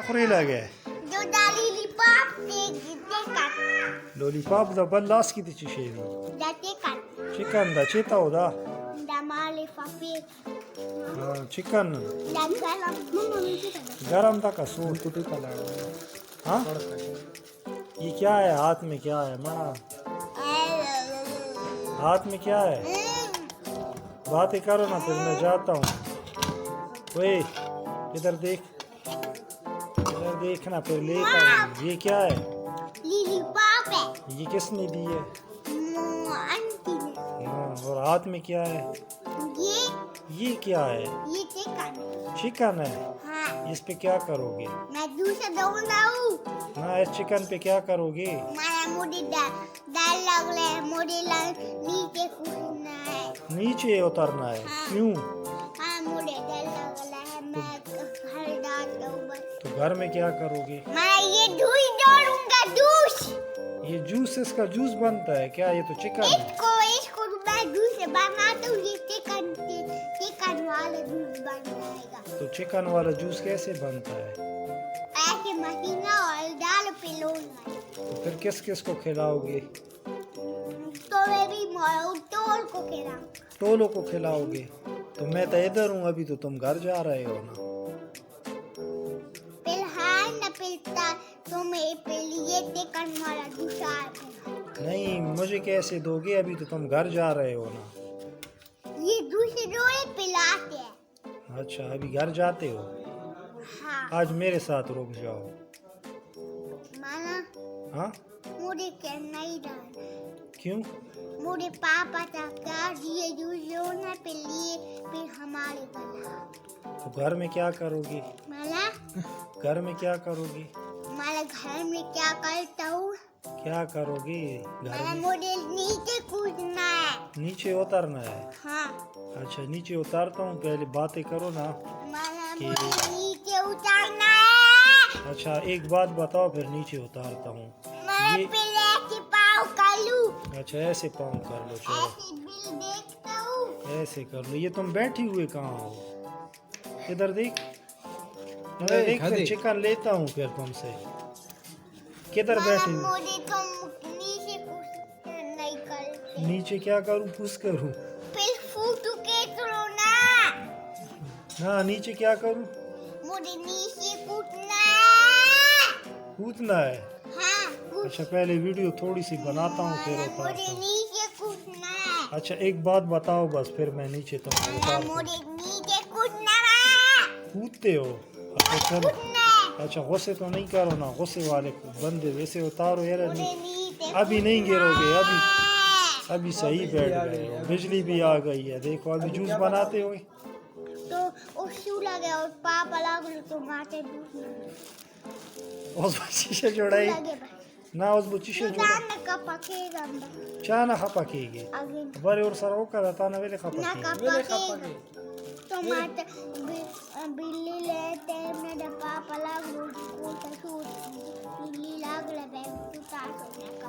Akhri lage. Da lollipop tekan. Lollipop da ballas ki ti shevi. Da tekan. Chicken da cheta oda. Da male fafi. Chicken. Da garam. गरम था का suit टूटी का लगा हाँ ये क्या है हाथ में क्या है मना हाथ में क्या है बातें करो ना फिर मैं जाता हूँ ओए इधर देखना फिर लेकर ये क्या है Lollipop है. ये किसने दी है आंटी ने. और हाथ में क्या है ये क्या है ये tekan. चिकन है हाँ. इस पे क्या करोगे मैं दूसरा दौड़ाऊँ. ना इस चिकन पे क्या करोगे मारा मुझे डर लग रहा है. मुझे नीचे कूदना है. नीचे उतरना है हाँ। क्यों हाँ मुझे डर लग रहा है. मैं घर जाता हूँ बस. तो घर में क्या करोगे मैं ये जूस डालूंगा. जूस. ये जूस इसका जूस बनता है क्या ये तो चिकन है इसको मैं जूस बनाता हूँ. ये चिकन वाला जूस बन जाएगा. तो चिकन वाला जूस कैसे बनता है ऐसे महीना और दाल पिलोना. तो फिर किस किस को खिलाओगे तो मेरी टोल को खिला. टोलो को खिलाओगे तो मैं तो इधर हूँ अभी तो तुम घर जा रहे हो ना फिलहाल न पिलता तो मैं ये चिकन वाला जूस आएगा. नहीं मुझे कैसे दोगे अभी तो तुम घर जा रहे हो ना ये दूसरे रोए पिलाते हैं. अच्छा अभी घर जाते हो हाँ. आज मेरे साथ रुक जाओ माना हाँ मुझे क्या नहीं डालना. क्यों मुझे पापा था क्या ये जूस ना पे लिए फिर हमारे घर. तो घर में क्या करोगे माला घर में क्या करोगे माला घर में क्या करता हूँ. क्या करोगे घर माला में मुझे नीचे कूदना है. नीचे उतरना है हाँ. अच्छा नीचे उतारता हूँ पहले बातें करो ना माला कि- मुझे नीचे उतारना है. अच्छा एक बात बताओ फिर नीचे उतारता हूँ मैं ये- पहले के पाँव कर लूँ. अच्छा ऐसे पाँव कर लो चलो ऐसे बिल देखता हूँ. ऐसे कर लो ये तुम बैठी हुए कहाँ हो इधर देख इधर अरे, देख खा फिर दे। चिकन लेता हूँ फिर तुमसे किधर माला बैठी मुझे तुम नीचे कुछ नहीं करते. नीचे क्या करूँ पुश करूँ फिर फोटो के करो ना. हाँ नीचे क्या करूँ मुझे नीचे कूदना है. कूदना है हाँ कूद. अच्छा पहले वीडियो थोड़ी सी बनाता हूँ फिर माला उतारता मुझे हूँ नीचे कूदना है. अच्छा एक बात बताओ बस फिर मैं नीचे तुमको माला उतारता हूँ मुझे नीचे कूदना है. कूदते हो अच्छा चलो कूदना है. अच्छा गुस्से तो नहीं करो ना गुस्से वाले को बंदे वैसे उतारो यार मुझे नीचे अभी नहीं गिरोगे अभी कूदना है. अभी सही बैठ गए हो बिजली भी आ गई है देखो अभी जूस बनाते हो तो उसी लगे और पापा लागलो तो माथे दूध उस शीशे जोड़ाई लगे बस. ना उस शीशे जोड़ा जान का पकेगा चाना खपा कीगी आगे बरे और सर ओका ताना वेले खपा ना का कीगी पकेगा. तो माथे बिल्ली लेते मेरे पापा लागलो को सूट बिल्ली लागला बैग उतार का.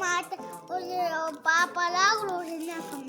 माथे पापा लागलो ना कम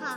हाँ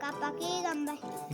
का पकेगा बस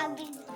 आगे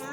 ना.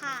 हाँ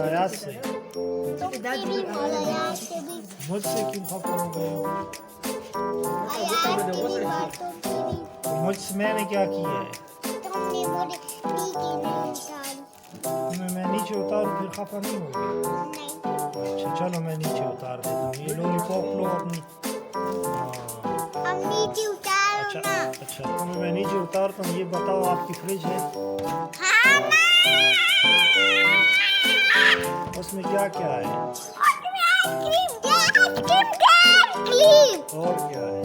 आयात से तुमसे भी बोला यार से भी मुझसे क्यों खफा हो गए हो आयात की भी बातों की भी मुझसे मैंने क्या किया है तुमने बोली दी की नहीं सारी मैं नीचे उतारूं फिर खफा नहीं होगी नहीं अच्छा चलो मैं नीचे उतार देता हूँ ये लॉलीपॉप लो अपनी हाँ हम नीचे उतारो अच्छा ना अच्छा तुम्हें मैं नीचे उतारता हूँ ये बताओ आपकी फ्रिज है हाँ ना उसमें क्या क्या है उसमें आइसक्रीम आइसक्रीम और क्या है